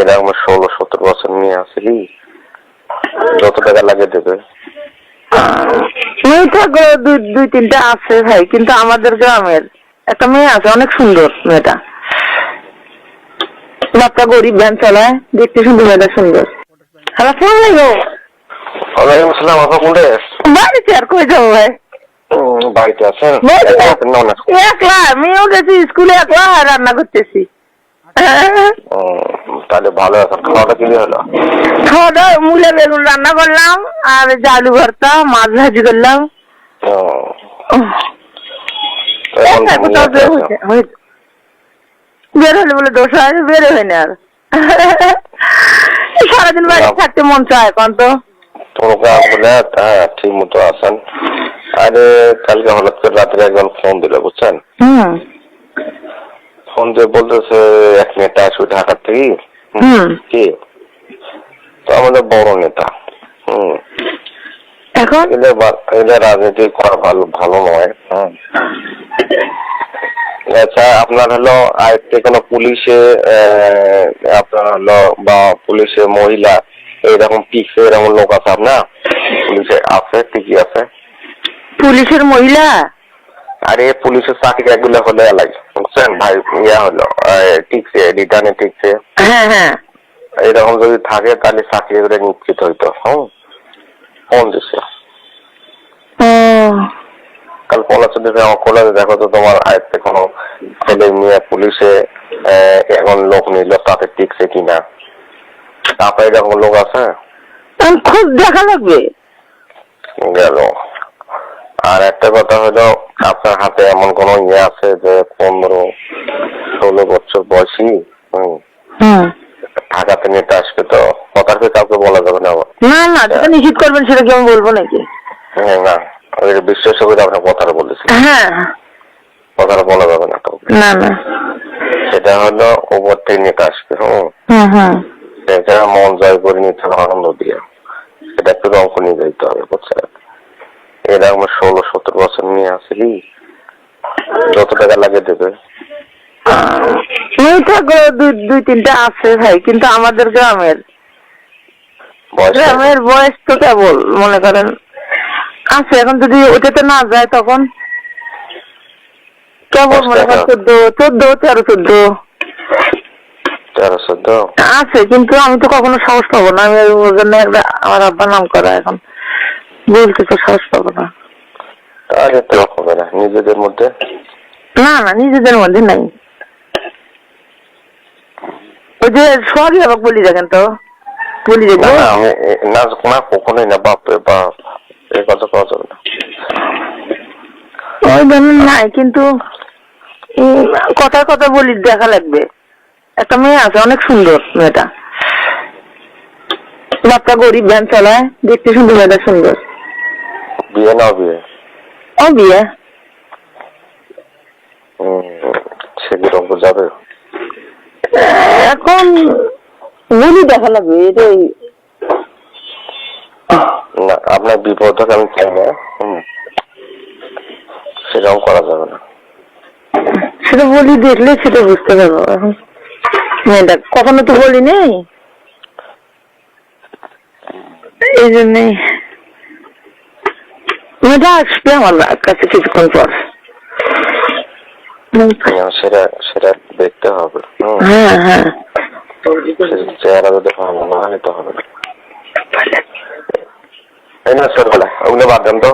এরকম 16-17 বছর নিয়ে আসলি, যত টাকা লাগে দেবে। মেয়েটা দুই তিনটা আছে ভাই, কিন্তু আমাদের গ্রামের একটা মেয়ে আছে, অনেক সুন্দর মেয়েটা। বাচ্চা গরিব, ভ্যান চালায়, দেখতে সুন্দর, মেয়েটা সুন্দর। হ্যালো, আসসালামু আলাইকুম। ওয়ালাইকুম আসসালাম। আপা কোনটা? বাড়িতে আর কই যাবো ভাই? বাড়িতে আছেন? একলা, মেয়েও গেছি স্কুলে, একলা রান্না করতেছি। তাহলে ভালো আছেন। খাওয়াটা কি হলো? খাওয়া দাওয়া মূলা বেগুন রান্না করলাম, আর আলু ভর্তা, মাছ ভাজি করলাম। বের হলে বলে দোষ হয়, বের হয় না আর। সারাদিন বাড়ি থাকতে মন চায়, এখন তো ঠিক মতো আছেন। আরে কালকে হঠাৎ করে রাত্রে একজন ফোন দিল, বুঝছেন? ফোন দিয়ে বলতেছে 1 নেতা আসবে ঢাকার থেকে। কি তো আমাদের বড় নেতা। এখন এদের রাজনীতি করা ভালো নয়। আচ্ছা, আপনার হলো আয়ত্তে কোনো পুলিশে আপনার হলো বা পুলিশে মহিলা এইরকম পিছে এরকম লোক আছে আপনার পুলিশে আছে? ঠিকই আছে। পুলিশের মহিলা? আরে পুলিশের চাকরি এগুলো হলে লাগে, বুঝছেন ভাই? ইয়া হলো ঠিকছে, রিটার্নে ঠিকছে। হ্যাঁ হ্যাঁ, এরকম যদি থাকে তাহলে চাকরি করে নিশ্চিত হইতো। ফোন দিচ্ছে কাল কলেজে, দেখো তো তোমার আয়ত্তে কোনো ছেলে মেয়ে পুলিশে এখন লোক নিল, তাতে টিকছে কিনা। তারপরে এরকম লোক আছে, খুব দেখা লাগবে। গেল। আর একটা কথা হলো, আপনার হাতে এমন কোন ইয়ে আছে যে 15-16 বছর বয়সী ঢাকাতে নেতা আসবে, তো কথার কি কাউকে বলা যাবে না? না না, যেটা নিশ্চিত করবেন সেটা কি আমি বলবো নাকি? না, বিশ্বাস করে আপনার কথাটা বলেছি। হ্যাঁ, কথাটা বলা যাবে না কাউকে। না না, সেটা হলো উপর থেকে নেতা আসবে। সেটা মন জয় করে নিতে হবে আনন্দ দিয়ে, সেটা একটু অঙ্ক নিয়ে যেতে হবে, বুঝছেন? এরকম 16-17 বছর নিয়ে আসলি, যত টাকা লাগে দেবে। মেয়েটা দুই তিনটা আছে ভাই, কিন্তু আমাদের গ্রামের বয়স তো কেবল মনে করেন আছে। এখন যদি ওটাতে না যায় তখন কেবল মনে করেন 13-14 আছে, কিন্তু আমি তো কখনো সাহস পাবো না। আমি ওর জন্য আমার আব্বা নাম করা, এখন বলতে তো সাহস পাবো না। আরে তো হবে না নিজেদের মধ্যে। না না, নিজেদের মধ্যে নাই। ওই যে সবই আবার বলি দেখেন তো, বলি দেখবো না, কখনোই না। বাপরে বাপ, এই কথা পাওয়া যাবে না। ওই ধরনের নাই, কিন্তু কথার কথা বলি দেখা লাগবে। একটা মেয়ে আছে, অনেক সুন্দর মেয়েটা। বাচ্চা গরিব, ভ্যান চালায়, দেখতে সুন্দর, মেয়েটা সুন্দর। বিয়ে না বিয়ে? ও বিয়ে। সেগুলো যাবে এখন বলি দেখা লাগবে। এটাই না, আপনার বিপদ আমি চাই না। সেরকম করা যাবে না। সেটা বলি দেখলে সেটা বুঝতে পারবো। এখন মেয়েটা কখনো তো বলি নেই, এই জন্যই মেয়েটা আসবে আমার কাছে কিছুক্ষণ পর। সেটা দেখতে হবে। হ্যাঁ হ্যাঁ, চেহারা যদি ভালো না হয় তো হবে না। এই না, ওগুলো বাদ দেন তো।